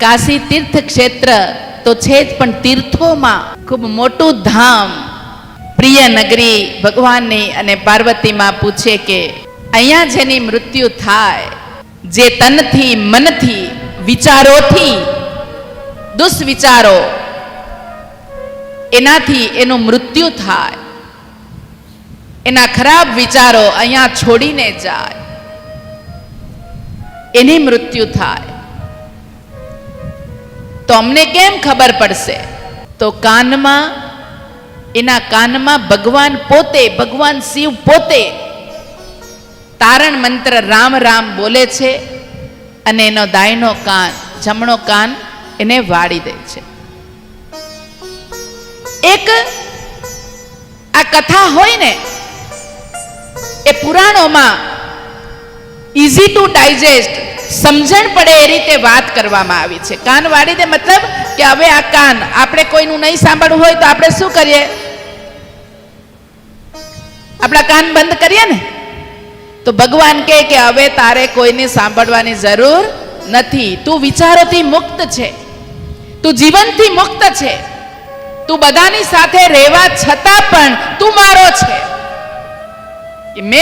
કાશી તીર્થ ક્ષેત્ર તો છે જ, પણ તીર્થોમાં ખૂબ મોટું ધામ, પ્રિય નગરી ભગવાનની. અને પાર્વતીમાં પૂછે કે અહીંયા જેની મૃત્યુ થાય, જે તનથી, મનથી, વિચારોથી, દુષ્વિચારો એનાથી એનું મૃત્યુ થાય, એના ખરાબ વિચારો અહીંયા છોડીને જાય, એની મૃત્યુ થાય, તો અમને કેમ ખબર પડશે? તો કાનમાં, એના કાનમાં ભગવાન પોતે, ભગવાન શિવ પોતે તારણ મંત્ર રામ રામ બોલે છે, અને એનો દાયનો કાન, જમણો કાન એને વાળી દે છે. એક આ કથા હોય ને, એ પુરાણોમાં ઇઝી ટુ ડાયજેસ્ટ, સમજણ પડે એ રીતે વાત કરવામાં આવી છે. કાન વાળી દે મતલબ કે હવે આ કાન આપણે કોઈનું નહીં સાંભળવું હોય તો આપણે શું કરીએ? આપણા કાન બંધ કરીએ ને. તો ભગવાન કહે કે હવે તારે કોઈને સાંભળવાની જરૂર નથી. તું વિચારોથી મુક્ત છે, તું જીવનથી મુક્ત છે, તું બધાની સાથે રહેવા છતાં પણ તું મારો છે. મેં